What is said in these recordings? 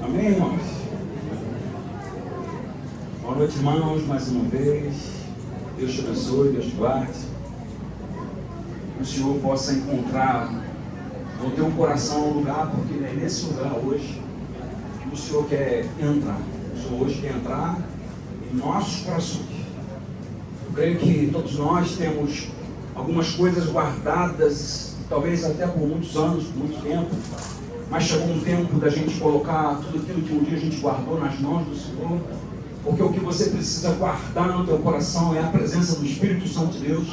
Amém, irmãos? Boa noite, irmãos, mais uma vez. Deus te abençoe, Deus te guarde. Que o Senhor possa encontrar no teu coração um lugar, porque é nesse lugar hoje que o Senhor quer entrar. O Senhor hoje quer entrar em nossos corações. Eu creio que todos nós temos algumas coisas guardadas, talvez até por muitos anos, por muito tempo, mas chegou um tempo da gente colocar tudo aquilo que um dia a gente guardou nas mãos do Senhor, porque o que você precisa guardar no teu coração é a presença do Espírito Santo de Deus.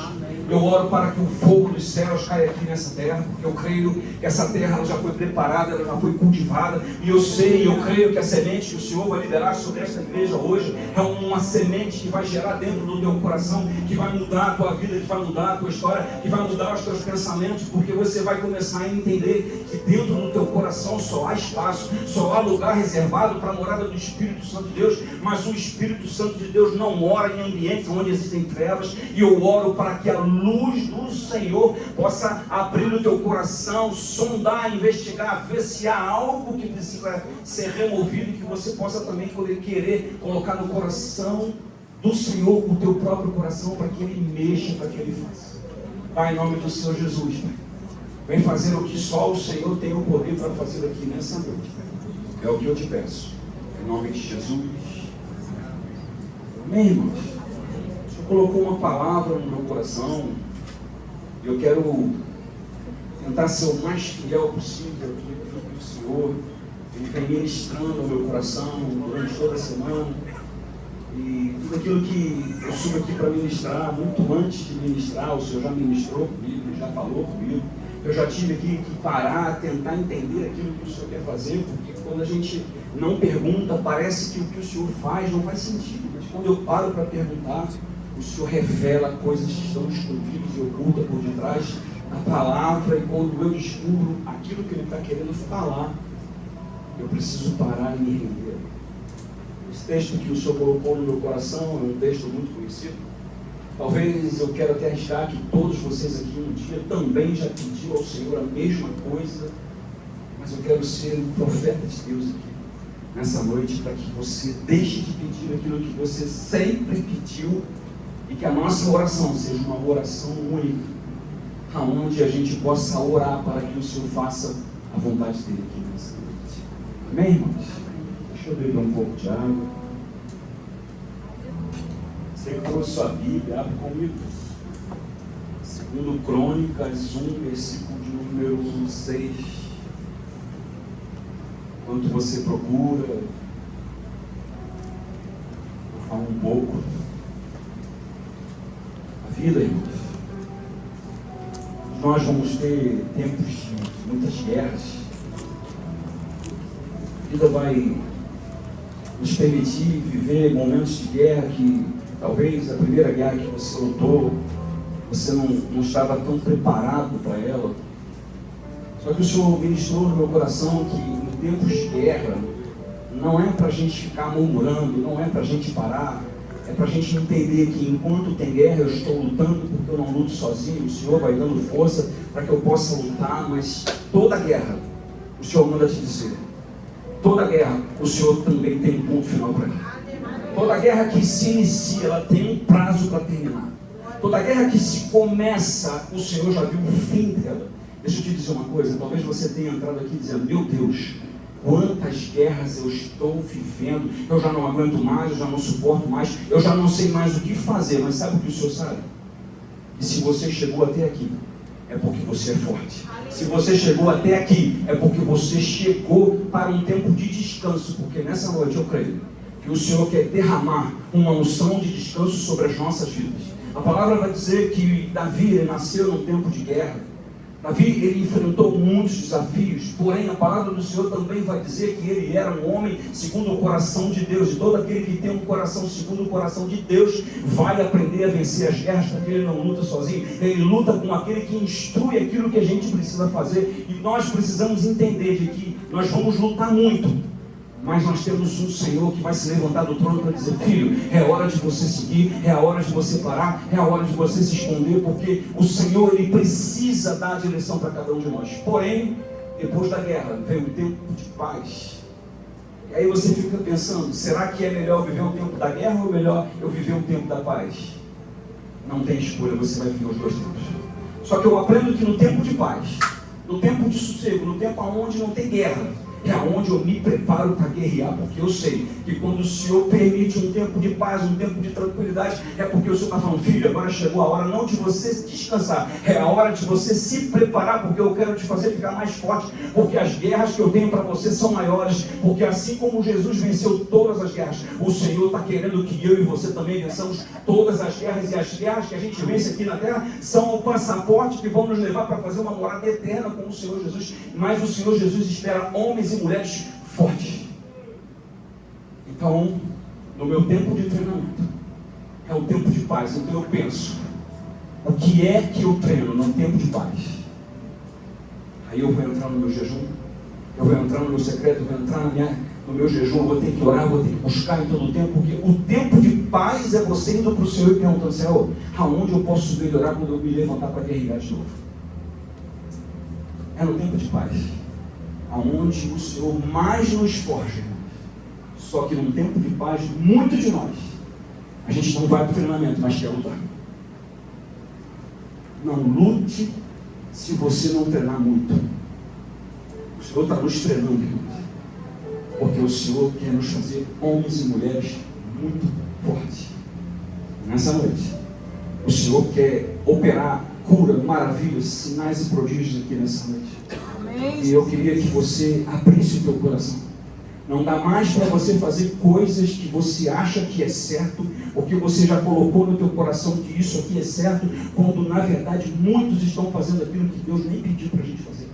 Eu oro para que o fogo dos céus caia aqui nessa terra, porque eu creio que essa terra ela já foi preparada, ela já foi cultivada, e eu sei, eu creio que a semente que o Senhor vai liberar sobre esta igreja hoje é uma semente que vai gerar dentro do teu coração, que vai mudar a tua vida, que vai mudar a tua história, que vai mudar os teus pensamentos, porque você vai começar a entender que dentro do teu coração só há espaço, só há lugar reservado para a morada do Espírito Santo de Deus, mas o Espírito Santo de Deus não mora em ambientes onde existem trevas, e eu oro para que a luz do Senhor possa abrir o teu coração, sondar, investigar, ver se há algo que precisa ser removido, e que você possa também poder querer colocar no coração do Senhor, o teu próprio coração, para que Ele mexa, para que Ele faça. Pai, em nome do Senhor Jesus, Pai, vem fazer o que só o Senhor tem o poder para fazer aqui nessa noite, Pai. É o que eu te peço, em nome de Jesus. Amém, irmãos? O Senhor colocou uma palavra no meu coração, e eu quero tentar ser o mais fiel possível aquilo que o Senhor Ele vem ministrando no meu coração durante toda a semana, e tudo aquilo que eu subo aqui para ministrar, muito antes de ministrar, o Senhor já ministrou comigo, já falou comigo. Eu já tive aqui que parar, tentar entender aquilo que o Senhor quer fazer, porque quando a gente não pergunta, parece que o que o Senhor faz não faz sentido. Mas quando eu paro para perguntar, o Senhor revela coisas que estão escondidas e ocultas por detrás da palavra. E quando eu descubro aquilo que Ele está querendo falar, eu preciso parar e me render. Esse texto que o Senhor colocou no meu coração é um texto muito conhecido. Talvez eu quero até arriscar que todos vocês aqui um dia também já pediram ao Senhor a mesma coisa, mas eu quero ser um profeta de Deus aqui nessa noite, para que você deixe de pedir aquilo que você sempre pediu, e que a nossa oração seja uma oração única, aonde a gente possa orar para que o Senhor faça a vontade dele aqui nessa noite. Amém, irmãos? Deixa eu beber um pouco de água. Você que trouxe sua Bíblia, abre comigo. Segundo Crônicas 1, versículo de número 6. Enquanto você procura, vou falar um pouco. A vida, irmãos. Nós vamos ter tempos de muitas guerras. A vida vai nos permitir viver momentos de guerra que talvez a primeira guerra que você lutou, você não estava tão preparado para ela. Só que o Senhor ministrou no meu coração que em tempos de guerra não é para a gente ficar murmurando, não é para a gente parar, é para a gente entender que enquanto tem guerra eu estou lutando, porque eu não luto sozinho, o Senhor vai dando força para que eu possa lutar, mas toda guerra, o Senhor manda te dizer, toda guerra o Senhor também tem um ponto final para ela. Toda guerra que se inicia, ela tem um prazo para terminar. Toda guerra que se começa, o Senhor já viu o fim dela. Deixa eu te dizer uma coisa, talvez você tenha entrado aqui dizendo, meu Deus, quantas guerras eu estou vivendo, eu já não aguento mais, eu já não suporto mais, eu já não sei mais o que fazer. Mas sabe o que o Senhor sabe? E se você chegou até aqui, é porque você é forte. Se você chegou até aqui, é porque você chegou para um tempo de descanso, porque nessa noite eu creio que o Senhor quer derramar uma unção de descanso sobre as nossas vidas. A palavra vai dizer que Davi, ele nasceu num tempo de guerra. Davi, ele enfrentou muitos desafios, porém a palavra do Senhor também vai dizer que ele era um homem segundo o coração de Deus, e todo aquele que tem um coração segundo o coração de Deus vai aprender a vencer as guerras, porque ele não luta sozinho, ele luta com aquele que instrui aquilo que a gente precisa fazer. E nós precisamos entender de que nós vamos lutar muito, mas nós temos um Senhor que vai se levantar do trono para dizer, filho, é hora de você seguir, é a hora de você parar, é a hora de você se esconder, porque o Senhor, Ele precisa dar a direção para cada um de nós. Porém, depois da guerra, veio um tempo de paz. E aí você fica pensando, será que é melhor viver o tempo da guerra ou melhor eu viver o tempo da paz? Não tem escolha, você vai viver os dois tempos. Só que eu aprendo que no tempo de paz, no tempo de sossego, no tempo onde não tem guerra, é onde eu me preparo para guerrear, porque eu sei que quando o Senhor permite um tempo de paz, um tempo de tranquilidade, é porque o Senhor está falando, filho, agora chegou a hora não de você descansar, é a hora de você se preparar, porque eu quero te fazer ficar mais forte, porque as guerras que eu tenho para você são maiores, porque assim como Jesus venceu todas as guerras, o Senhor está querendo que eu e você também vençamos todas as guerras, e as guerras que a gente vence aqui na terra são o passaporte que vão nos levar para fazer uma morada eterna com o Senhor Jesus, mas o Senhor Jesus espera homens e mulheres fortes. Então, no meu tempo de treinamento, é o tempo de paz. Então eu penso, o que é que eu treino no tempo de paz? Aí eu vou entrar no meu jejum, eu vou entrar no meu secreto, eu vou entrar no meu jejum, eu vou ter que orar, eu vou ter que buscar em todo o tempo, porque o tempo de paz é você indo para o Senhor e perguntando, Senhor, aonde eu posso melhorar quando eu me levantar para guerrear de novo? É no tempo de paz, aonde o Senhor mais nos forja. Só que num tempo de paz, muito de nós, a gente não vai para o treinamento, mas quer lutar. Não lute se você não treinar muito. O Senhor está nos treinando, irmãos, porque o Senhor quer nos fazer homens e mulheres muito fortes. Nessa noite, o Senhor quer operar cura, maravilhas, sinais e prodígios aqui nessa noite. Amém. E eu queria que você abrisse o teu coração. Não dá mais para você fazer coisas que você acha que é certo, porque você já colocou no teu coração que isso aqui é certo, quando na verdade muitos estão fazendo aquilo que Deus nem pediu para a gente fazer.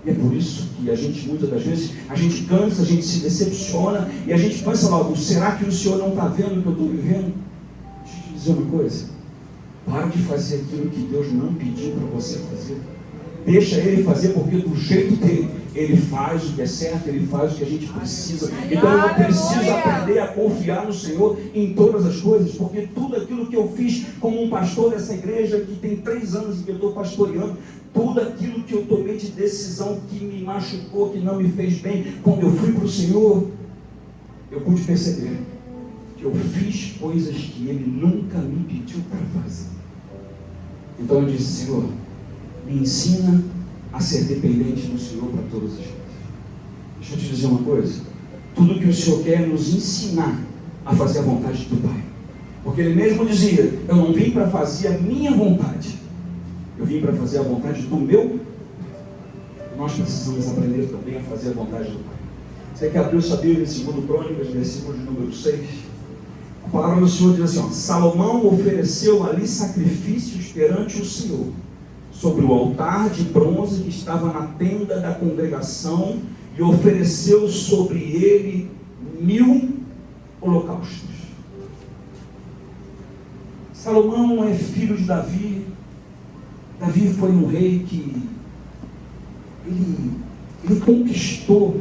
E é por isso que a gente, muitas das vezes, a gente cansa, a gente se decepciona, e a gente pensa logo, será que o Senhor não está vendo o que eu estou vivendo? Deixa eu te dizer uma coisa, para de fazer aquilo que Deus não pediu para você fazer. Deixa Ele fazer, porque do jeito dele, Ele faz o que é certo, Ele faz o que a gente precisa. Então eu preciso aprender a confiar no Senhor em todas as coisas, porque tudo aquilo que eu fiz como um pastor dessa igreja, que tem 3 anos que eu estou pastoreando, tudo aquilo que eu tomei de decisão que me machucou, que não me fez bem, quando eu fui para o Senhor, eu pude perceber que eu fiz coisas que Ele nunca me pediu para fazer. Então eu disse, Senhor, me ensina a ser dependente do Senhor para todas as coisas. Deixa eu te dizer uma coisa, tudo que o Senhor quer é nos ensinar a fazer a vontade do Pai, porque Ele mesmo dizia, eu não vim para fazer a minha vontade, eu vim para fazer a vontade do meu. Nós precisamos aprender também a fazer a vontade do Pai. Você quer abrir sua Bíblia em 2 Crônicas, versículo de número 6? A palavra do Senhor diz assim, ó, Salomão ofereceu ali sacrifícios perante o Senhor, sobre o altar de bronze que estava na tenda da congregação, e ofereceu sobre ele 1000 holocaustos. Salomão é filho de Davi. Davi foi um rei que ele conquistou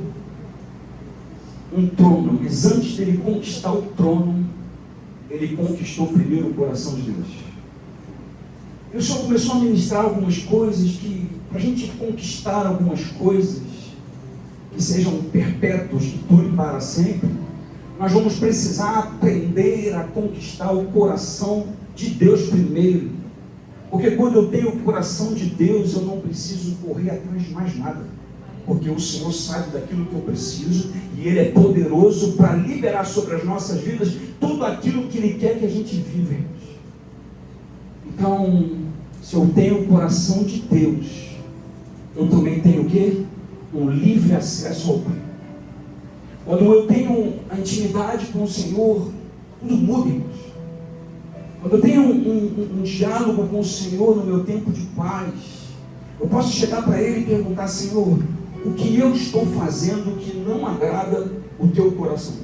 um trono, mas antes dele conquistar o trono, ele conquistou primeiro o coração de Deus. E o Senhor começou a ministrar algumas coisas que, para a gente conquistar algumas coisas que sejam perpétuos, que durem para sempre, nós vamos precisar aprender a conquistar o coração de Deus primeiro. Porque quando eu tenho o coração de Deus, eu não preciso correr atrás de mais nada. Porque o Senhor sabe daquilo que eu preciso, e Ele é poderoso para liberar sobre as nossas vidas tudo aquilo que Ele quer que a gente viva. Então, se eu tenho o coração de Deus, eu também tenho o quê? Um livre acesso ao Pai. Quando eu tenho a intimidade com o Senhor, tudo muda, irmãos. Quando eu tenho um diálogo com o Senhor no meu tempo de paz, eu posso chegar para Ele e perguntar, Senhor, o que eu estou fazendo que não agrada o Teu coração?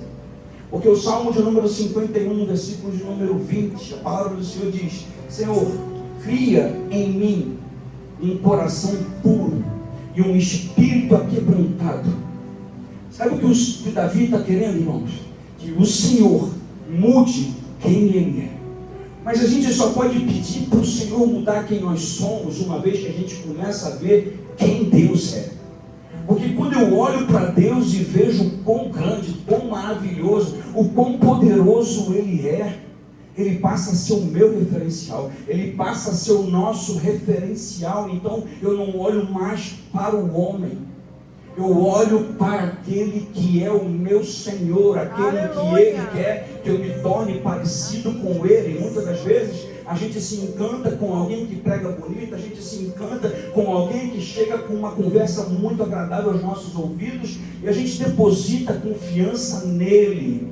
Porque o Salmo de número 51, versículo de número 20, a palavra do Senhor diz, Senhor, cria em mim um coração puro e um espírito aquebrantado. Sabe o que o Davi está querendo, irmãos? Que o Senhor mude quem Ele é. Mas a gente só pode pedir para o Senhor mudar quem nós somos, uma vez que a gente começa a ver quem Deus é. Porque quando eu olho para Deus e vejo quão grande, quão maravilhoso, o quão poderoso Ele é, Ele passa a ser o meu referencial, Ele passa a ser o nosso referencial. Então eu não olho mais para o homem, eu olho para aquele que é o meu Senhor, aquele que Ele quer que eu me torne parecido com Ele. Muitas das vezes a gente se encanta com alguém que prega bonito, a gente se encanta com alguém que chega com uma conversa muito agradável aos nossos ouvidos, e a gente deposita confiança nele.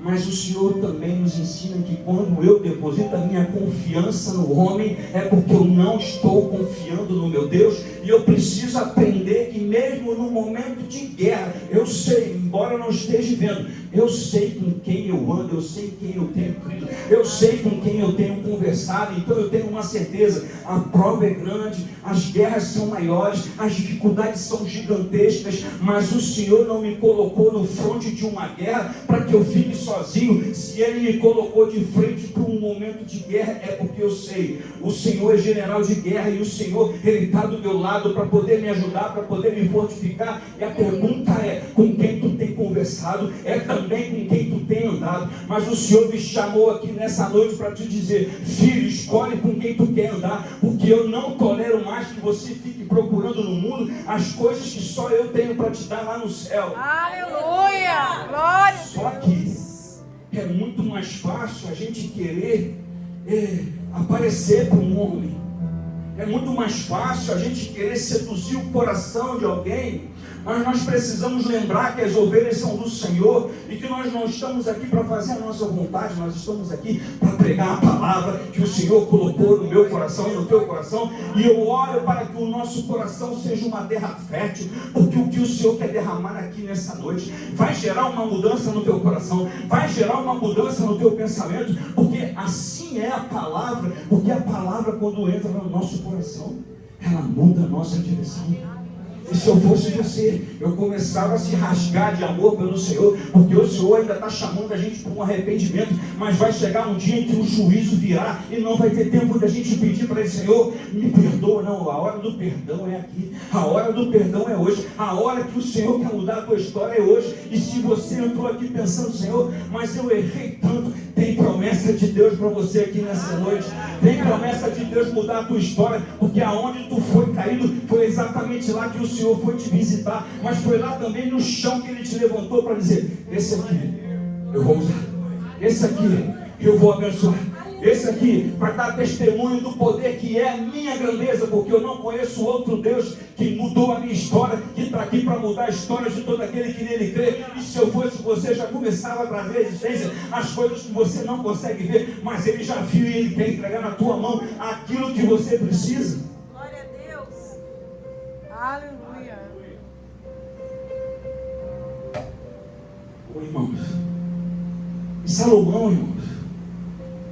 Mas o Senhor também nos ensina que quando eu deposito a minha confiança no homem, é porque eu não estou confiando no meu Deus. E eu preciso aprender que mesmo no momento de guerra, eu sei, embora eu não esteja vendo, eu sei com quem eu ando, eu sei quem eu tenho crido, eu sei com quem eu tenho conversado. Então eu tenho uma certeza: a prova é grande, as guerras são maiores, as dificuldades são gigantescas, mas o Senhor não me colocou no fronte de uma guerra para que eu fique sozinho. Se Ele me colocou de frente para um momento de guerra, é porque eu sei, o Senhor é general de guerra, e o Senhor, Ele está do meu lado para poder me ajudar, para poder me fortificar. E a pergunta é: com quem tu tem conversado? É também com quem tu tem andado. Mas o Senhor me chamou aqui nessa noite para te dizer: filho, escolhe com quem tu quer andar, porque eu não tolero mais que você fique procurando no mundo as coisas que só eu tenho para te dar lá no céu. Aleluia! Glória! Só que é muito mais fácil a gente querer aparecer para um homem. É muito mais fácil a gente querer seduzir o coração de alguém. Mas nós precisamos lembrar que as ovelhas são do Senhor, e que nós não estamos aqui para fazer a nossa vontade, nós estamos aqui para pregar a palavra que o Senhor colocou no meu coração e no teu coração. E eu oro para que o nosso coração seja uma terra fértil, porque o que o Senhor quer derramar aqui nessa noite vai gerar uma mudança no teu coração, vai gerar uma mudança no teu pensamento, porque assim é a palavra. Porque a palavra, quando entra no nosso coração, ela muda a nossa direção. E se eu fosse você, eu começava a se rasgar de amor pelo Senhor, porque o Senhor ainda está chamando a gente para um arrependimento, mas vai chegar um dia em que o juízo virá, e não vai ter tempo da gente pedir para ele: Senhor, me perdoa. Não, a hora do perdão é aqui, a hora do perdão é hoje, a hora que o Senhor quer mudar a tua história é hoje. E se você entrou aqui pensando: Senhor, mas eu errei tanto, tem promessa de Deus para você aqui nessa noite, tem promessa de Deus mudar a tua história, porque aonde tu foi caído, foi exatamente lá que o Senhor foi te visitar, mas foi lá também no chão que Ele te levantou para dizer: esse aqui eu vou usar, esse aqui eu vou abençoar, esse aqui vai dar testemunho do poder que é a minha grandeza, porque eu não conheço outro Deus que mudou a minha história, que está aqui para mudar a história de todo aquele que nele crê. E se eu fosse você, já começava a trazer à existência as coisas que você não consegue ver, mas Ele já viu, e Ele quer entregar na tua mão aquilo que você precisa. Glória a Deus! Aleluia! Irmãos, e Salomão, irmãos,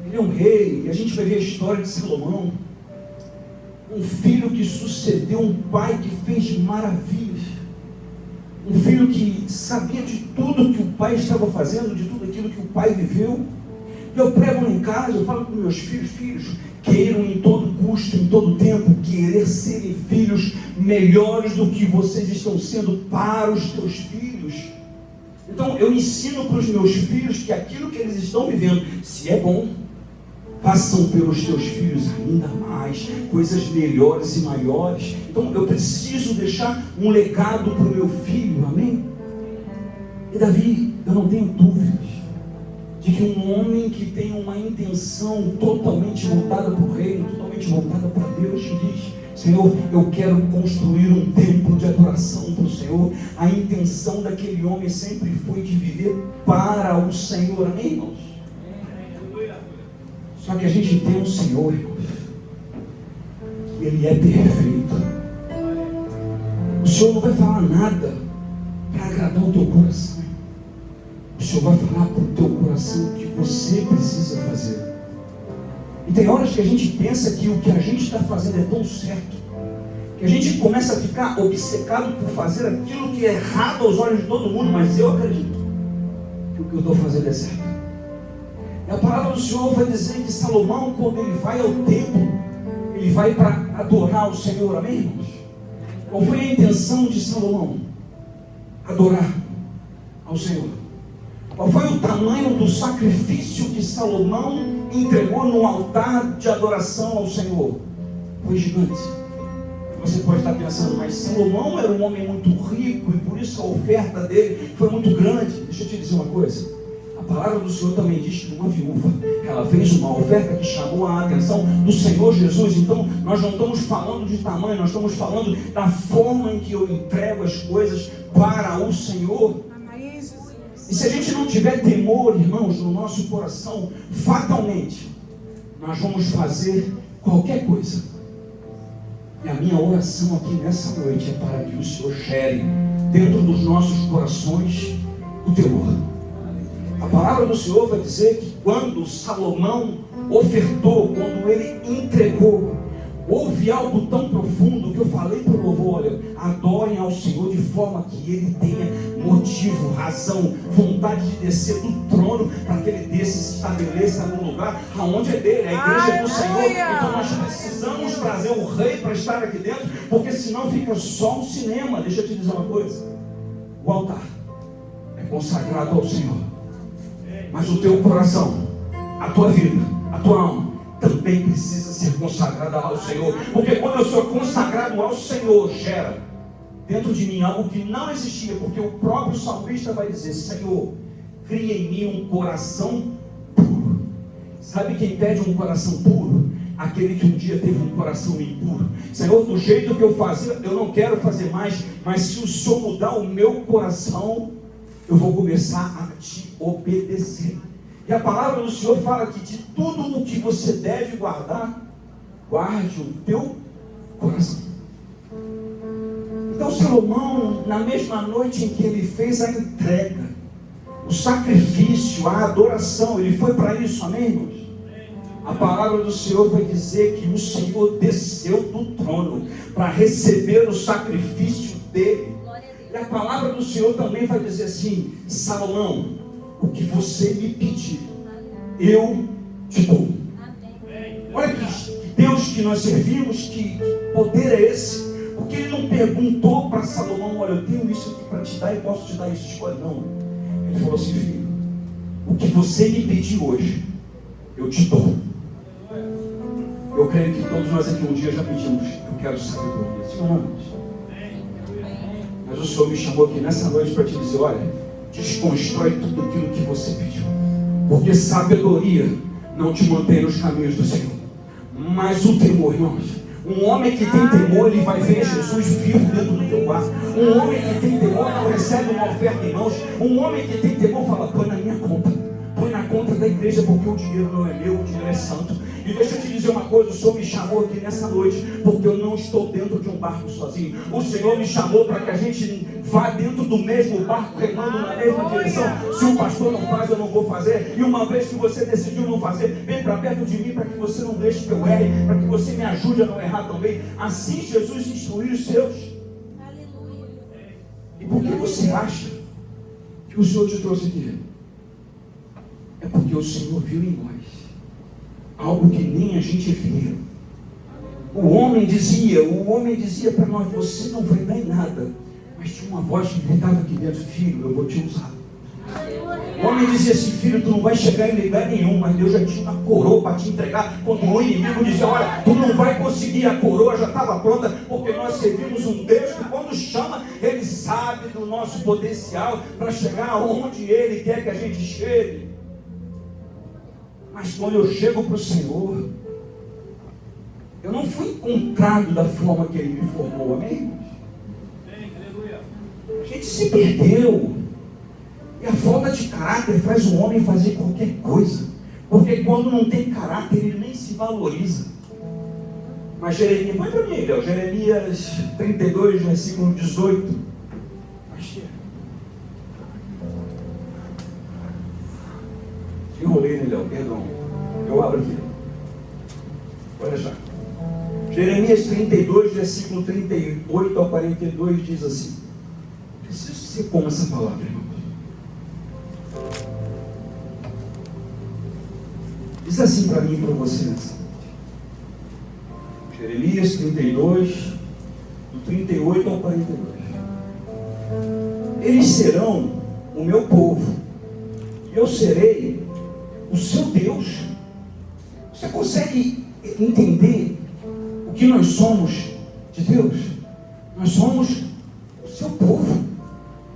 ele é um rei, e a gente vai ver a história de Salomão, um filho que sucedeu um pai que fez maravilhas, um filho que sabia de tudo que o pai estava fazendo, de tudo aquilo que o pai viveu. E eu prego lá em casa, eu falo para os meus filhos: filhos, queiram em todo custo, em todo tempo, querer serem filhos melhores do que vocês estão sendo para os teus filhos. Então eu ensino para os meus filhos que aquilo que eles estão vivendo, se é bom, façam pelos teus filhos ainda mais, coisas melhores e maiores. Então eu preciso deixar um legado para o meu filho, amém? E Davi, eu não tenho dúvidas de que um homem que tem uma intenção totalmente voltada para o reino, totalmente voltada para Deus, diz: Senhor, eu quero construir um templo de adoração para o Senhor. A intenção daquele homem sempre foi de viver para o Senhor, amém, irmãos? Só que a gente tem um Senhor, irmãos, que Ele é perfeito. O Senhor não vai falar nada para agradar o teu coração. O Senhor vai falar para o teu coração o que você precisa fazer. E tem horas que a gente pensa que o que a gente está fazendo é tão certo, que a gente começa a ficar obcecado por fazer aquilo que é errado aos olhos de todo mundo, mas eu acredito que o que eu estou fazendo é certo. E a palavra do Senhor vai dizer que Salomão, quando ele vai ao templo, ele vai para adorar o Senhor, amém, irmãos? Qual foi a intenção de Salomão? Adorar ao Senhor. Qual foi o tamanho do sacrifício que Salomão entregou no altar de adoração ao Senhor? Foi gigante. Você pode estar pensando, mas Salomão era um homem muito rico e por isso a oferta dele foi muito grande. Deixa eu te dizer uma coisa. A palavra do Senhor também diz que uma viúva, ela fez uma oferta que chamou a atenção do Senhor Jesus. Então, nós não estamos falando de tamanho, nós estamos falando da forma em que eu entrego as coisas para o Senhor. E se a gente não tiver temor, irmãos, no nosso coração, fatalmente, nós vamos fazer qualquer coisa. E a minha oração aqui nessa noite é para que o Senhor gere dentro dos nossos corações o temor. A palavra do Senhor vai dizer que quando Salomão ofertou, quando ele entregou, houve algo tão profundo que eu falei para o louvor: olha, adorem ao Senhor de forma que Ele tenha motivo, razão, vontade de descer do trono, para que Ele desça e se estabeleça no lugar aonde é dele, a igreja é do Senhor. Então nós precisamos trazer o rei para estar aqui dentro, porque senão fica só um cinema. Deixa eu te dizer uma coisa: o altar é consagrado ao Senhor, mas o teu coração, a tua vida, a tua alma também precisa ser consagrada ao Senhor. Porque quando eu sou consagrado ao Senhor, gera dentro de mim algo que não existia. Porque o próprio salmista vai dizer: Senhor, cria em mim um coração puro. Sabe quem pede um coração puro? Aquele que um dia teve um coração impuro. Senhor, do jeito que eu fazia, eu não quero fazer mais, mas se o Senhor mudar o meu coração, eu vou começar a te obedecer. E a palavra do Senhor fala que de tudo o que você deve guardar, guarde o teu coração. Então Salomão, na mesma noite em que ele fez a entrega, o sacrifício, a adoração, ele foi para isso, amém, irmãos? A palavra do Senhor vai dizer que o Senhor desceu do trono para receber o sacrifício dele. E a palavra do Senhor também vai dizer assim: Salomão, o que você me pedir, eu te dou. Olha que Deus que nós servimos, que poder é esse? Porque ele não perguntou para Salomão: olha, eu tenho isso aqui para te dar e posso te dar isso, escolhe. Não, ele falou assim: filho, o que você me pedir hoje, eu te dou. Eu creio que todos nós aqui um dia já pedimos: eu quero sabedoria. Sim ou não? Mas o Senhor me chamou aqui nessa noite para te dizer: olha, desconstrói tudo aquilo que você pediu, porque sabedoria não te mantém nos caminhos do Senhor, mas o temor, irmãos. Um homem que tem temor, ele vai ver Jesus vivo dentro do teu quarto. Um homem que tem temor não recebe uma oferta em mãos. Um homem que tem temor fala: põe na minha conta, põe na conta da igreja, porque o dinheiro não é meu, o dinheiro é santo. E deixa eu te dizer uma coisa: o Senhor me chamou aqui nessa noite porque eu não estou dentro de um barco sozinho. O Senhor me chamou para que a gente vá dentro do mesmo barco, remando na mesma direção. Se o pastor não faz, eu não vou fazer. E uma vez que você decidiu não fazer, vem para perto de mim para que você não deixe que eu erre, para que você me ajude a não errar também. Assim Jesus instruiu os seus. Aleluia. E por que você acha que o Senhor te trouxe aqui? É porque o Senhor viu em nós algo que nem a gente via. O homem dizia para nós: você não vai dar em nada. Mas tinha uma voz que gritava aqui dentro: filho, eu vou te usar. O homem dizia assim: filho, tu não vai chegar em lugar nenhum, mas Deus já tinha uma coroa para te entregar. Quando o inimigo dizia: olha, tu não vai conseguir, a coroa já estava pronta, porque nós servimos um Deus que quando chama, Ele sabe do nosso potencial para chegar aonde Ele quer que a gente chegue. Mas quando eu chego para o Senhor, eu não fui encontrado da forma que Ele me formou, amém? A gente se perdeu. E a falta de caráter faz o homem fazer qualquer coisa. Porque quando não tem caráter, ele nem se valoriza. Mas Jeremias, põe para mim, Léo, Jeremias 32, versículo 18. Enrolei, né, Léo? Perdão. Eu abro aqui. Olha já. Jeremias 32, versículo 38 ao 42 diz assim. Preciso que você coma essa palavra, irmão. Diz assim para mim e para você nessa noite. Jeremias 32, do 38 ao 42. Eles serão o meu povo, eu serei o seu Deus. Você consegue entender o que nós somos de Deus? Nós somos o seu povo.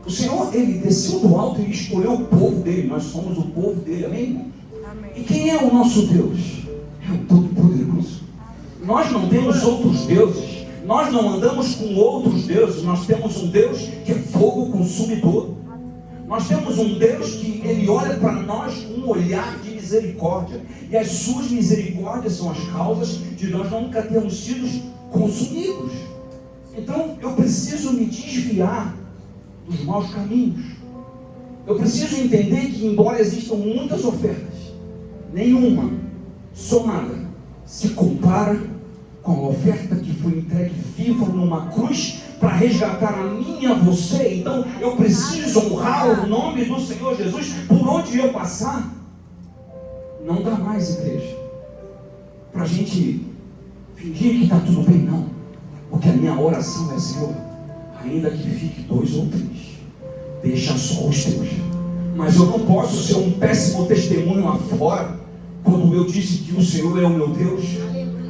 O Senhor, Ele desceu do alto e escolheu o povo dele. Nós somos o povo dele, amém, irmão? Amém. E quem é o nosso Deus? É o Todo-Poderoso. Nós não temos outros deuses. Nós não andamos com outros deuses. Nós temos um Deus que é fogo consumidor. Nós temos um Deus que Ele olha para nós com um olhar de misericórdia. E as suas misericórdias são as causas de nós nunca termos sido consumidos. Então eu preciso me desviar dos maus caminhos. Eu preciso entender que, embora existam muitas ofertas, nenhuma somada se compara com a oferta que foi entregue viva numa cruz para resgatar a mim e a você. Então eu preciso honrar o nome do Senhor Jesus por onde eu passar. Não dá mais, igreja, para a gente fingir que está tudo bem, não. Porque a minha oração é: Senhor, ainda que fique 2 ou 3, deixa só os teus. Mas eu não posso ser um péssimo testemunho afora quando eu disse que o Senhor é o meu Deus.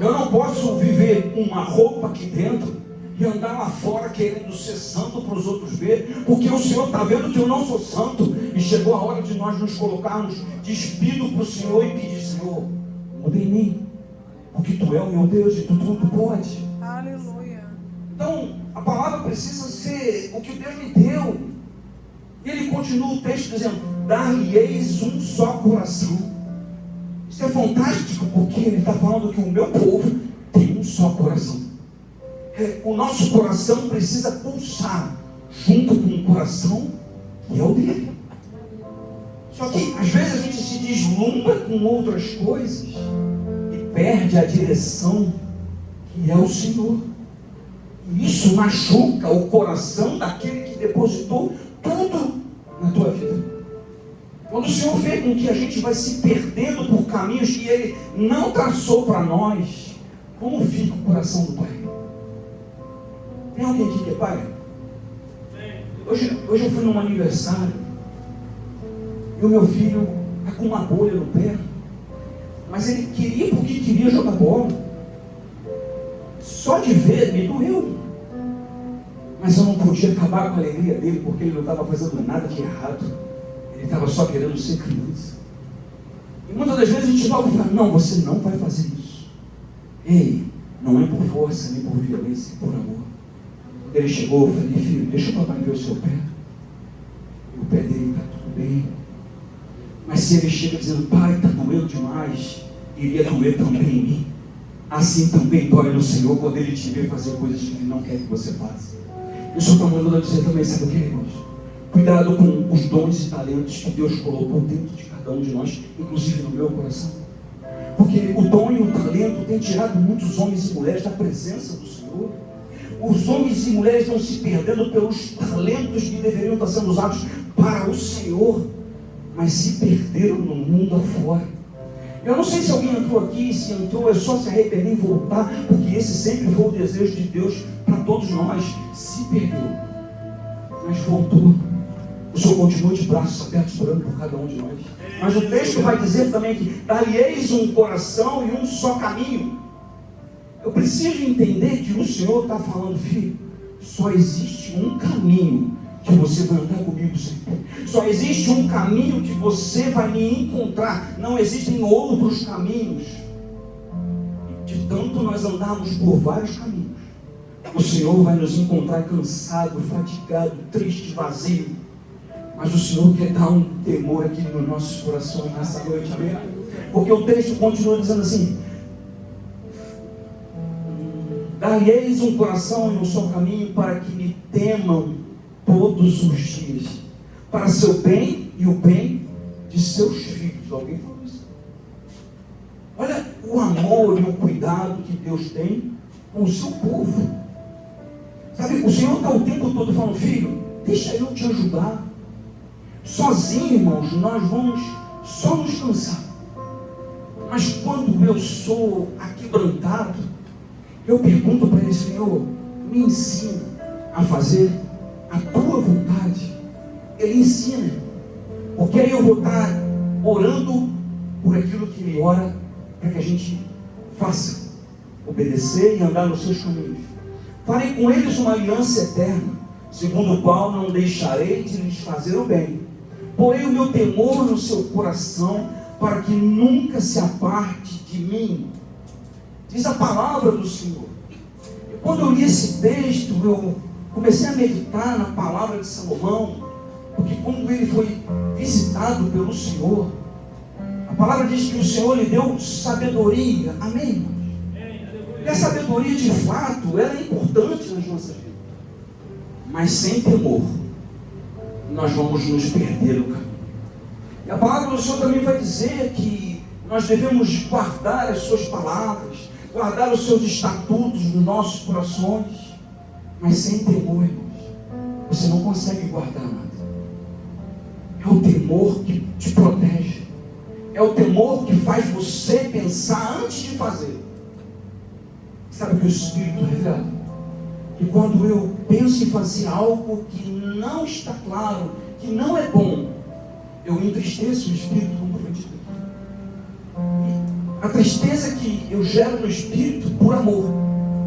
Eu não posso viver uma roupa aqui dentro e andar lá fora querendo ser santo para os outros ver, porque o Senhor está vendo que eu não sou santo. E chegou a hora de nós nos colocarmos despido para o Senhor e pedir: Senhor, muda em mim, porque Tu é o meu Deus e Tu tudo pode. Aleluia. Então a palavra precisa ser o que Deus me deu. E ele continua o texto dizendo: dar-lhe-eis um só coração. Isso é fantástico, porque ele está falando que o meu povo tem um só coração. O nosso coração precisa pulsar junto com o coração que é o dele. Só que às vezes a gente se deslumbra com outras coisas e perde a direção que é o Senhor. E isso machuca o coração daquele que depositou tudo na tua vida. Quando o Senhor vê com que a gente vai se perdendo por caminhos que Ele não traçou para nós, como fica o coração do Pai? Tem alguém aqui que é pai? Hoje eu fui num aniversário e o meu filho está com uma bolha no pé, mas ele queria porque queria jogar bola. Só de ver me doeu. Mas eu não podia acabar com a alegria dele, porque ele não estava fazendo nada de errado. Ele estava só querendo ser criança. E muitas das vezes a gente logo fala: não, você não vai fazer isso. Ei, não é por força, nem por violência, é por amor. Quando ele chegou, eu falei: filho, deixa o papai ver o seu pé. E o pé dele está tudo bem. Mas se ele chega dizendo: pai, está doendo demais, iria doer também em mim. Assim também dói no Senhor quando Ele te vê fazer coisas que Ele não quer que você faça. Eu só estou mandando dizer também, sabe o que, irmãos? Cuidado com os dons e talentos que Deus colocou dentro de cada um de nós, inclusive no meu coração. Porque o dom e o talento têm tirado muitos homens e mulheres da presença do Senhor. Os homens e mulheres estão se perdendo pelos talentos que deveriam estar sendo usados para o Senhor, mas se perderam no mundo afora. Eu não sei se alguém entrou aqui, se entrou, é só se arrepender e voltar, porque esse sempre foi o desejo de Deus para todos nós. Se perdeu, mas voltou. O Senhor continua de braços abertos orando por cada um de nós. Mas o texto vai dizer também que dar-lhe-eis um coração e um só caminho. Eu preciso entender que o Senhor está falando: filho, só existe um caminho que você vai andar comigo sempre. Só existe um caminho que você vai me encontrar. Não existem outros caminhos. De tanto nós andarmos por vários caminhos, o Senhor vai nos encontrar cansado, fatigado, triste, vazio. Mas o Senhor quer dar um temor aqui nos nossos corações nessa noite, amém? Porque o texto continua dizendo assim: dar-lhe-eis um coração e um só caminho, para que me temam todos os dias, para seu bem e o bem de seus filhos. Alguém falou isso? Olha o amor e o cuidado que Deus tem com o seu povo. Sabe, o Senhor está o tempo todo falando: filho, deixa eu te ajudar. Sozinho, irmãos, nós vamos só nos cansar. Mas quando eu sou aquebrantado, eu pergunto para Ele: Senhor, me ensina a fazer a tua vontade. Ele ensina. Porque aí eu vou estar orando por aquilo que Ele ora, para que a gente faça, obedecer e andar nos seus caminhos. Farei com eles uma aliança eterna, segundo o qual não deixarei de lhes fazer o bem. Porém o meu temor no seu coração, para que nunca se aparte de mim. Diz a palavra do Senhor. E quando eu li esse texto, eu comecei a meditar na palavra de Salomão, porque quando ele foi visitado pelo Senhor, a palavra diz que o Senhor lhe deu sabedoria. Amém? E a sabedoria, de fato, ela é importante nas nossas vidas. Mas sem temor, nós vamos nos perder no caminho. E a palavra do Senhor também vai dizer que nós devemos guardar as suas palavras, guardar os seus estatutos nos nossos corações. Mas sem temor, irmãos, você não consegue guardar nada. É o temor que te protege. É o temor que faz você pensar antes de fazer. Sabe o que o Espírito revela? Que quando eu penso em fazer algo que não está claro, que não é bom, eu entristeço o Espírito, como foi dito aqui. A tristeza que eu gero no Espírito, por amor,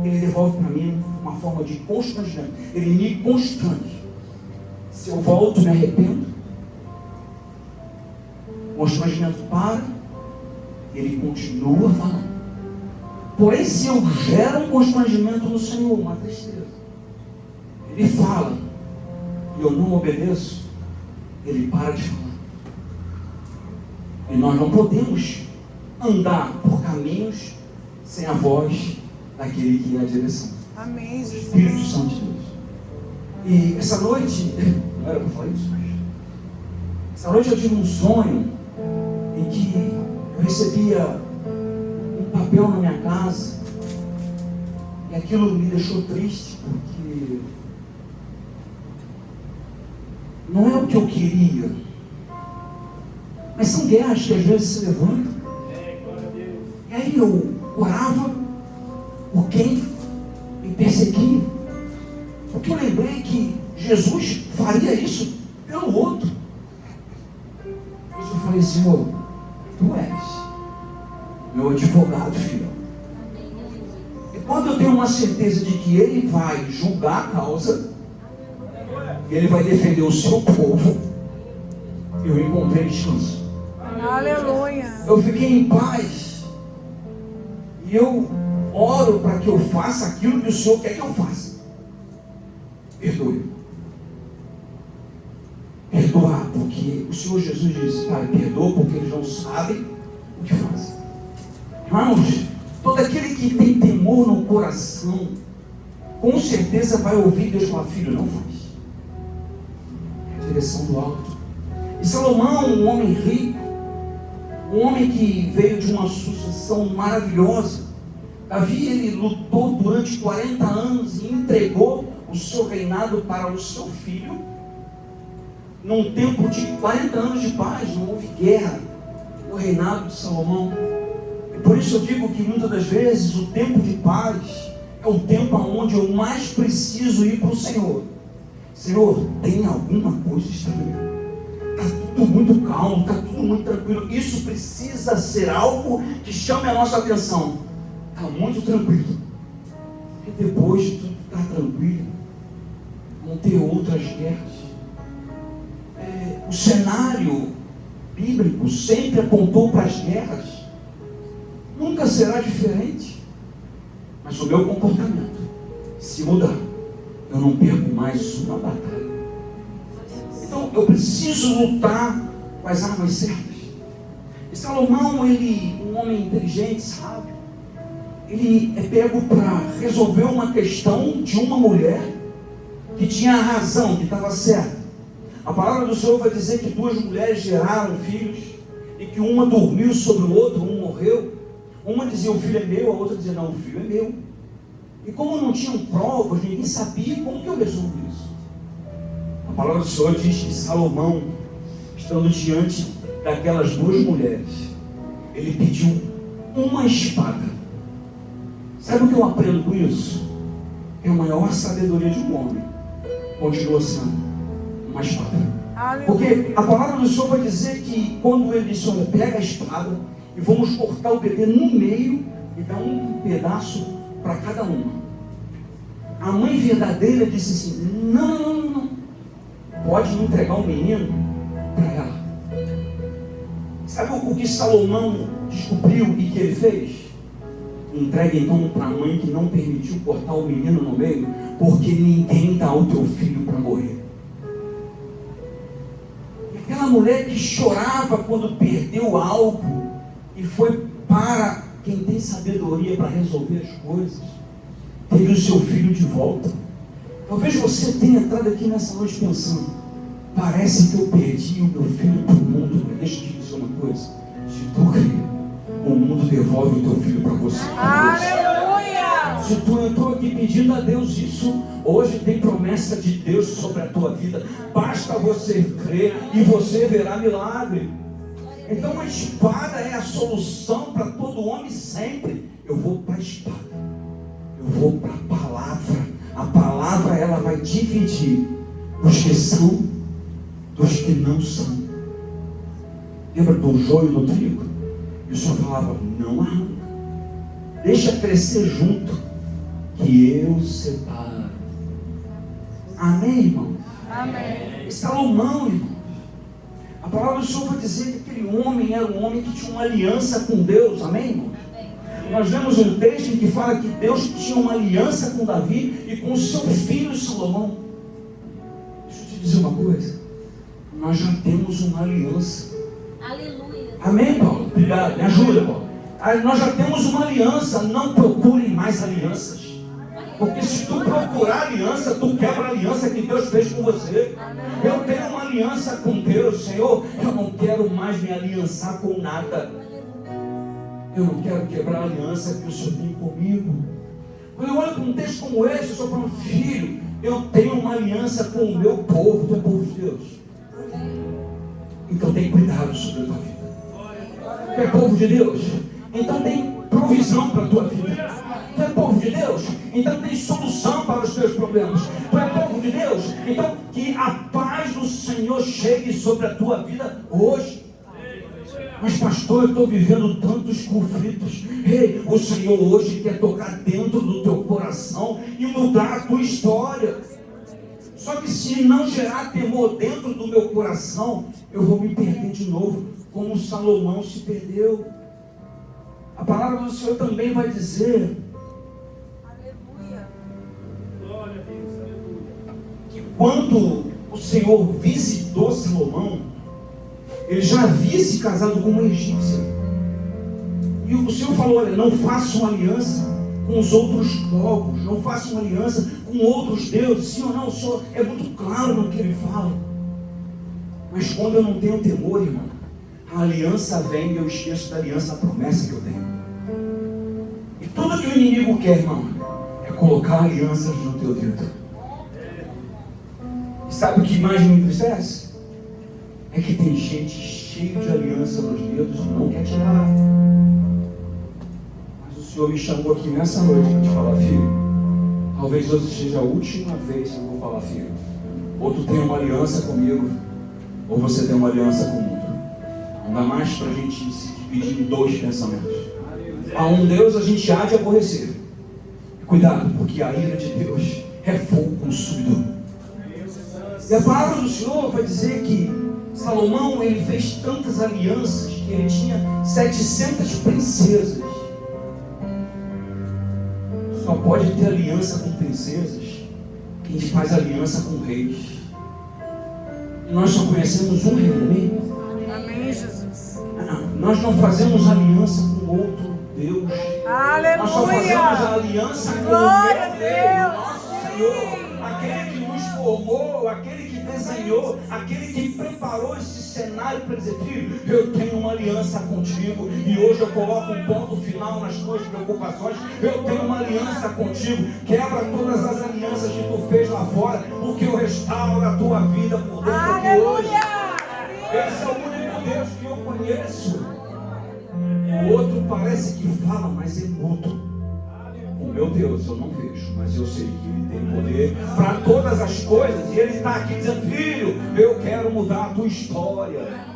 Ele devolve para mim uma forma de constrangimento. Ele me constrange. Se eu volto, me arrependo, o constrangimento para, Ele continua falando. Porém, se eu gero um constrangimento no Senhor, uma tristeza, Ele fala, e eu não obedeço, Ele para de falar. E nós não podemos andar por caminhos sem a voz daquele que é a direção. Amém. Espírito Santo de Deus. E essa noite, não era para falar isso, mas essa noite eu tive um sonho em que eu recebia um papel na minha casa, e aquilo me deixou triste, porque não é o que eu queria, mas são guerras que às vezes se levantam. E aí eu orava por quem me perseguia, porque eu lembrei que Jesus faria isso pelo outro. Mas eu falei, Senhor, Tu és meu advogado, filho. E quando eu tenho uma certeza de que Ele vai julgar a causa, Ele vai defender o seu povo, eu encontrei descanso. Aleluia. Eu fiquei em paz. E eu oro para que eu faça aquilo que o Senhor quer que eu faça. Perdoe. Perdoar, porque o Senhor Jesus disse, Pai, perdoa porque eles não sabem o que fazem. Irmãos, todo aquele que tem temor no coração, com certeza vai ouvir Deus falar, filho, não faz. É a direção do alto. E Salomão, um homem rico, um homem que veio de uma sucessão maravilhosa. Davi, ele lutou durante 40 anos e entregou o seu reinado para o seu filho. Num tempo de 40 anos de paz, não houve guerra no reinado de Salomão. E por isso eu digo que muitas das vezes o tempo de paz é o tempo onde eu mais preciso ir para o Senhor. Senhor, tem alguma coisa estranha. Está tudo muito calmo, está tudo muito tranquilo. Isso precisa ser algo que chame a nossa atenção. Está muito tranquilo. E depois de tudo estar tranquilo, vão ter outras guerras. O cenário bíblico sempre apontou para as guerras. Nunca será diferente. Mas o meu comportamento, se mudar, eu não perco mais uma batalha. Então eu preciso lutar com as armas certas. E Salomão, ele, um homem inteligente, sábio, ele é pego para resolver uma questão de uma mulher que tinha razão, que estava certa. A palavra do Senhor vai dizer que duas mulheres geraram filhos e que uma dormiu sobre o outro, um morreu. Uma dizia o filho é meu, a outra dizia não, o filho é meu. E como não tinham provas, ninguém sabia como que eu resolvo isso. A palavra do Senhor diz que Salomão, estando diante daquelas duas mulheres, ele pediu uma espada. Sabe o que eu aprendo com isso? É a maior sabedoria de um homem. Continua sendo uma espada. Porque a palavra do Senhor vai dizer que quando ele disse, olha, pega a espada e vamos cortar o bebê no meio e dar um pedaço para cada uma. A mãe verdadeira disse assim, não, pode entregar o menino para ela. Sabe o que Salomão descobriu e que ele fez? Entrega então para a mãe que não permitiu cortar o menino no meio, porque ninguém dá o teu filho para morrer. E aquela mulher que chorava quando perdeu algo e foi para quem tem sabedoria para resolver as coisas, teve o seu filho de volta. Talvez você tenha entrado aqui nessa noite pensando, parece que eu perdi o meu filho para o mundo. Mas deixa eu te dizer uma coisa, se tu crer, o mundo devolve o teu filho para você. Aleluia! Se tu entrou aqui pedindo a Deus isso, hoje tem promessa de Deus sobre a tua vida. Basta você crer e você verá milagre. Então a espada é a solução para todo homem sempre. Eu vou para a espada, eu vou para a palavra. A palavra ela vai dividir os que são dos que não são. Lembra do joio no trigo? E o Senhor falava, não arranca, deixa crescer junto, que eu separo. Amém, irmão? Amém. E Salomão, irmão, a palavra do Senhor vai dizer que aquele homem era um homem que tinha uma aliança com Deus. Amém, irmão? Nós vemos um texto em que fala que Deus tinha uma aliança com Davi e com o seu filho Salomão. Deixa eu te dizer uma coisa, nós já temos uma aliança. Aleluia. Amém, Paulo? Obrigado, me ajuda, Paulo. Nós já temos uma aliança, não procurem mais alianças. Porque se tu procurar aliança, tu quebra a aliança que Deus fez com você. Eu tenho uma aliança com Deus, Senhor, eu não quero mais me aliançar com nada. Eu não quero quebrar a aliança que o Senhor tem comigo. Quando eu olho para um texto como esse, eu estou falando, filho, eu tenho uma aliança com o meu povo. Tu é povo de Deus. Então tem cuidado sobre a tua vida. Tu é povo de Deus? Então tem provisão para a tua vida. Tu é povo de Deus? Então tem solução para os teus problemas. Tu é povo de Deus? Então que a paz do Senhor chegue sobre a tua vida hoje. Mas pastor, eu estou vivendo tantos conflitos. Ei, o Senhor hoje quer tocar dentro do teu coração e mudar a tua história. Só que se não gerar temor dentro do meu coração, eu vou me perder de novo, como Salomão se perdeu. A palavra do Senhor também vai dizer, Aleluia, que quando o Senhor visitou Salomão, ele já havia se casado com uma egípcia. E o Senhor falou, olha, não façam aliança com os outros povos, não façam aliança com outros deuses. Sim ou não? O Senhor é muito claro no que ele fala. Mas quando eu não tenho temor, irmão, a aliança vem e eu esqueço da aliança, a promessa que eu tenho. E tudo que o inimigo quer, irmão, é colocar alianças no teu dedo. E sabe o que mais me entristece? É que tem gente cheia de aliança nos dedos e não quer tirar. Mas o Senhor me chamou aqui nessa noite para te falar, filho, talvez hoje seja a última vez que eu vou falar, filho. Ou tu tem uma aliança comigo, ou você tem uma aliança com o mundo. Não dá mais para a gente se dividir em dois pensamentos. A um Deus a gente há de aborrecer. Cuidado, porque a ira de Deus é fogo consumidor. E a palavra do Senhor vai dizer que Salomão, ele fez tantas alianças que ele tinha 700 princesas. Só pode ter aliança com princesas quem faz aliança com reis. E nós só conhecemos um rei, amém? amém, Jesus. Nós não fazemos aliança com outro Deus. Nós só fazemos a Aleluia, aliança com glória o a meu Deus, Deus. nosso Senhor, aquele que nos formou, aquele que desenhou, aquele que preparou esse cenário para dizer, filho, eu tenho uma aliança contigo e hoje eu coloco um ponto final nas tuas preocupações. Eu tenho uma aliança contigo, quebra todas as alianças que tu fez lá fora, porque eu restauro a tua vida por dentro aqui hoje. Esse é o único Deus que eu conheço. O outro parece que fala, mas é mudo. O Meu Deus, eu não vejo, mas eu sei que Ele tem poder para todas as coisas. E Ele está aqui dizendo: filho, eu quero mudar a tua história.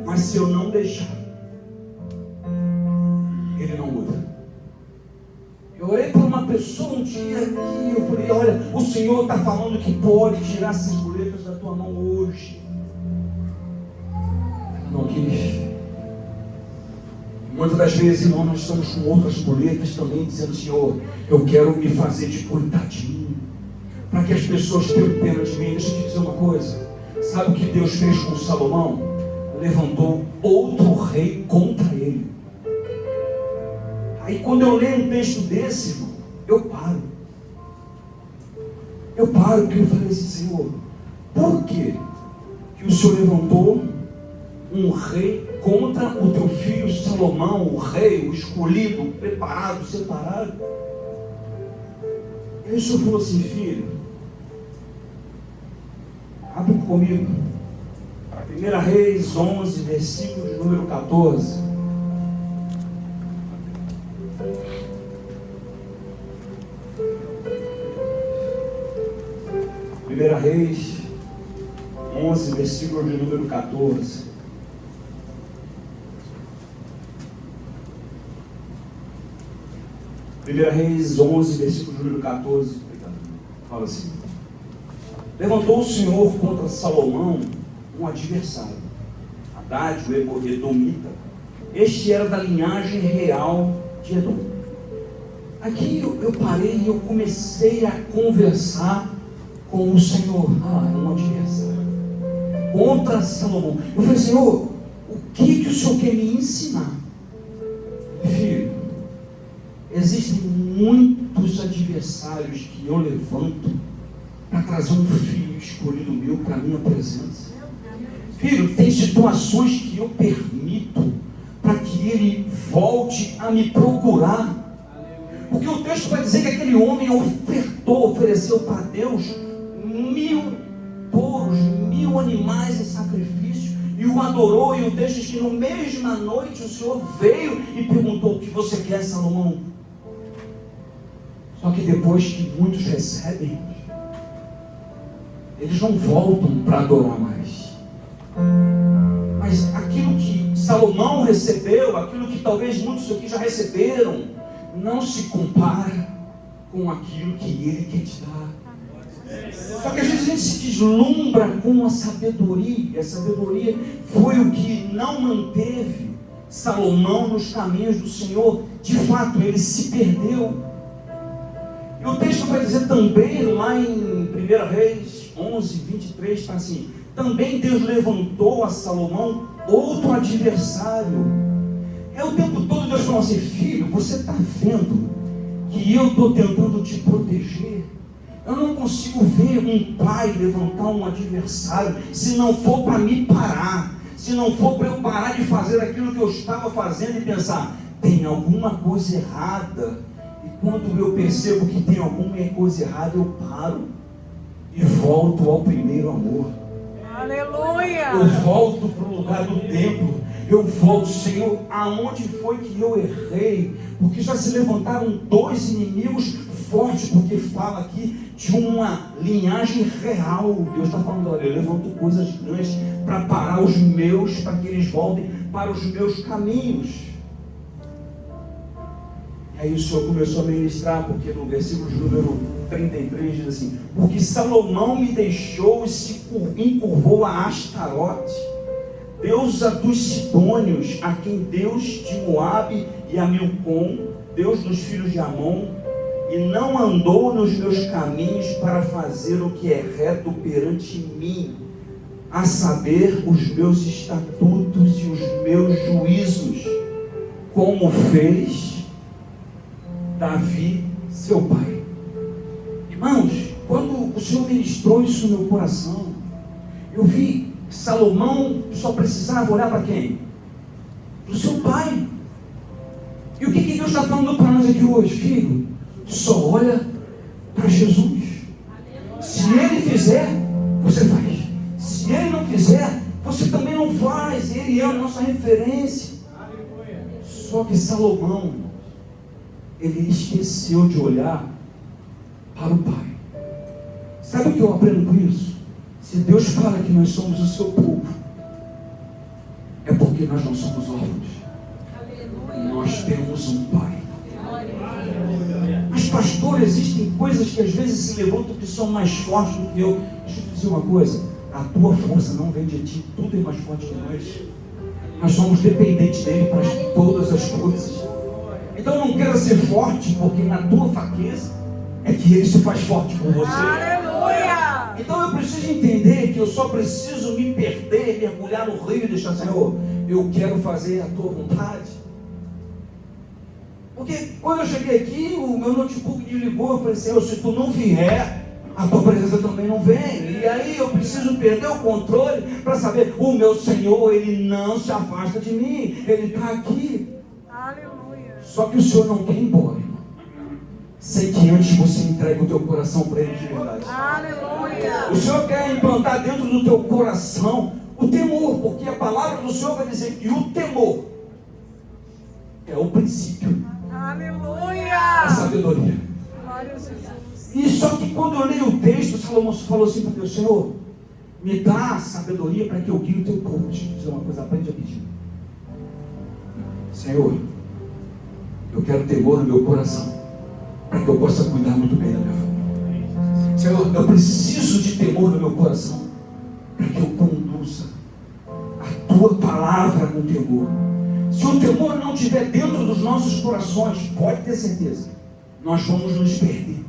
Mas se eu não deixar, Ele não muda. Eu orei por uma pessoa um dia aqui, eu falei: olha, o Senhor está falando que pode tirar essas muletas da tua mão hoje. Ela não quis. Muitas das vezes, irmão, nós estamos com outras muletas também, dizendo: Senhor, eu quero me fazer de coitadinho, para que as pessoas tenham pena de mim. Deixa eu te dizer uma coisa. Sabe o que Deus fez com Salomão? Levantou outro rei contra ele. Aí quando eu leio um texto desse, irmão, eu paro. Porque eu falei assim: Senhor, por que o Senhor levantou um rei contra o teu filho Salomão, o rei, o escolhido, preparado, separado? E aí o Senhor falou assim: filho, abre comigo 1 Reis 11, versículo de número 14. Reis 11, versículo de número 14. Reis 11, versículo de número 14. Fala assim: levantou o Senhor contra Salomão um adversário, Haddad, o Edomita. Este era da linhagem real de Edom. Aqui eu parei e eu comecei a conversar com o Senhor. Um adversário contra Salomão. Eu falei: Senhor, o que o Senhor quer me ensinar? Filho, existem muitos adversários que eu levanto para trazer um filho escolhido meu para a minha presença. Filho, tem situações que eu permito para que ele volte a me procurar. Porque o texto vai dizer que aquele homem ofereceu para Deus 1000 touros, 1000 animais em sacrifício, e o adorou. E o texto diz que na mesma noite o Senhor veio e perguntou: o que você quer, Salomão? Só que depois que muitos recebem, eles não voltam para adorar mais. Mas aquilo que Salomão recebeu, aquilo que talvez muitos aqui já receberam, não se compara com aquilo que Ele quer te dar. Só que às vezes a gente se deslumbra com a sabedoria. E a sabedoria foi o que não manteve Salomão nos caminhos do Senhor. De fato, ele se perdeu. E o texto vai dizer também, lá em 1 Reis 11, 23, está assim: também Deus levantou a Salomão outro adversário. O tempo todo Deus falou assim: filho, você está vendo que eu estou tentando te proteger? Eu não consigo ver um pai levantar um adversário se não for para me parar, se não for para eu parar de fazer aquilo que eu estava fazendo e pensar: tem alguma coisa errada. E quando eu percebo que tem alguma coisa errada, eu paro e volto ao primeiro amor. Aleluia! Eu volto para o lugar do templo. Eu volto: Senhor, aonde foi que eu errei? Porque já se levantaram 2 inimigos fortes, porque fala aqui de uma linhagem real. Deus está falando: olha, eu levanto coisas grandes para parar os meus, para que eles voltem para os meus caminhos. E aí o Senhor começou a ministrar, porque no versículo de número 33 diz assim: porque Salomão me deixou e se encurvou a Astarote, deusa dos Sidônios, a quem Deus de Moabe, e a Milcom, Deus dos filhos de Amon, e não andou nos meus caminhos para fazer o que é reto perante mim, a saber, os meus estatutos e os meus juízos, como fez Davi, seu pai. Irmãos, quando o Senhor ministrou isso no meu coração, eu vi que Salomão só precisava olhar para quem? Para o seu pai. E o que Deus está falando para nós aqui hoje? Filho, só olha para Jesus. Se Ele fizer, você faz. Se Ele não fizer, você também não faz. Ele é a nossa referência. Só que Salomão, ele esqueceu de olhar para o Pai. Sabe o que eu aprendo com isso? Se Deus fala que nós somos o seu povo, é porque nós não somos órfãos. Nós temos um Pai. Mas pastor, existem coisas que às vezes se levantam que são mais fortes do que eu. Deixa eu te dizer uma coisa, a tua força não vem de ti, tudo é mais forte que nós. Nós somos dependentes dele para todas as coisas. Então não queira ser forte, porque na tua fraqueza é que ele se faz forte por você. Aleluia! Então eu preciso entender que eu só preciso me perder, mergulhar no rio e deixar, Senhor, eu quero fazer a tua vontade. Porque quando eu cheguei aqui, o meu notebook desligou, eu falei, Senhor, se tu não vier, a tua presença também não vem. E aí eu preciso perder o controle para saber, o meu Senhor, Ele não se afasta de mim, Ele está aqui. Aleluia! Só que o Senhor não quer ir embora, irmão. Sei que antes você entrega o teu coração para Ele de verdade. Aleluia! O Senhor quer implantar dentro do teu coração o temor, porque a palavra do Senhor vai dizer que o temor é o princípio da Aleluia! sabedoria. Glória a Jesus! E só que quando eu li o texto, Salomão falou assim para Deus, Senhor, me dá sabedoria para que eu guie o teu povo. Deixa eu dizer uma coisa, aprende a pedir. Senhor, eu quero temor no meu coração, para que eu possa cuidar muito bem da minha família. Senhor, eu preciso de temor no meu coração, para que eu conduza a tua palavra com temor. Se o temor não estiver dentro dos nossos corações, pode ter certeza, nós vamos nos perder.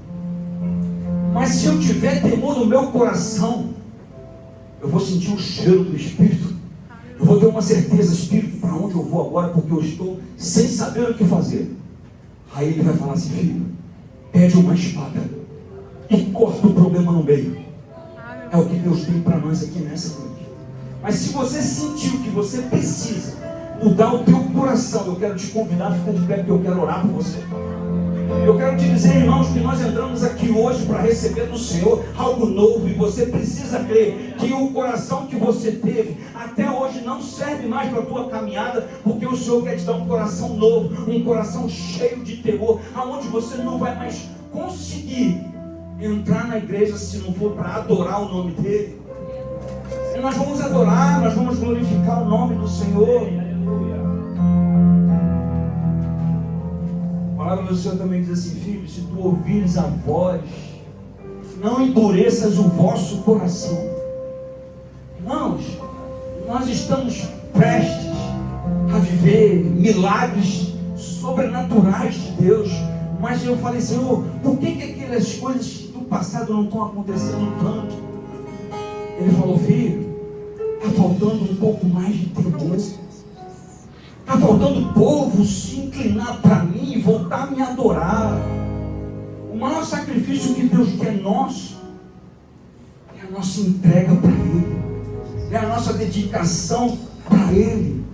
Mas se eu tiver temor no meu coração, eu vou sentir o cheiro do Espírito. Eu vou ter uma certeza, Espírito, para onde eu vou agora, porque eu estou sem saber o que fazer. Aí ele vai falar assim, filho, pede uma espada e corta o problema no meio. É o que Deus tem para nós aqui nessa noite. Mas se você sentiu que você precisa mudar o teu coração, eu quero te convidar a ficar de pé, porque eu quero orar por você. Eu quero te dizer, irmãos, que nós entramos aqui hoje para receber do Senhor algo novo, e você precisa crer que o coração que você teve até hoje não serve mais para a tua caminhada, porque o Senhor quer te dar um coração novo, um coração cheio de temor, aonde você não vai mais conseguir entrar na igreja se não for para adorar o nome dele. E nós vamos adorar, nós vamos glorificar o nome do Senhor. A palavra do Senhor também diz assim, filho, se tu ouvires a voz, não endureças o vosso coração. Irmãos, nós estamos prestes a viver milagres sobrenaturais de Deus, mas eu falei, Senhor, por que aquelas coisas do passado não estão acontecendo tanto? Ele falou, filho, está faltando um pouco mais de temor. Está faltando o povo se inclinar para mim e voltar a me adorar. O maior sacrifício que Deus quer nosso é a nossa entrega para Ele, é a nossa dedicação para Ele.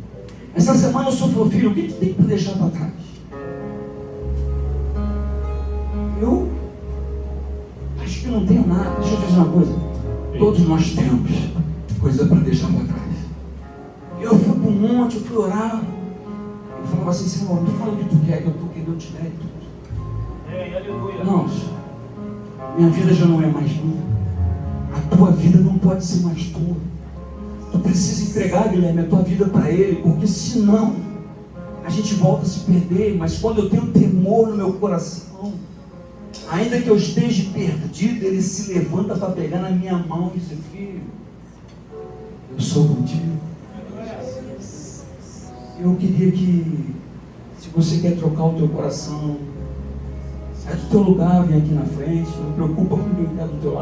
Essa semana eu sou falou, filho, o que tu tem que deixar para trás? Eu acho que não tenho nada. Deixa eu dizer uma coisa, todos nós temos coisa para deixar para trás. Eu fui para um monte, eu fui orar. Eu falava assim, Senhor, me fala o que tu quer, que eu estou querendo te dar tudo. Irmãos, minha vida já não é mais minha. A tua vida não pode ser mais tua. Tu precisa entregar, Guilherme, a tua vida para Ele, porque senão a gente volta a se perder. Mas quando eu tenho temor no meu coração, ainda que eu esteja perdido, Ele se levanta para pegar na minha mão e dizer, filho, eu sou contigo. Eu queria que, se você quer trocar o teu coração, sai do teu lugar, vem aqui na frente, não preocupa com quem está do teu lado.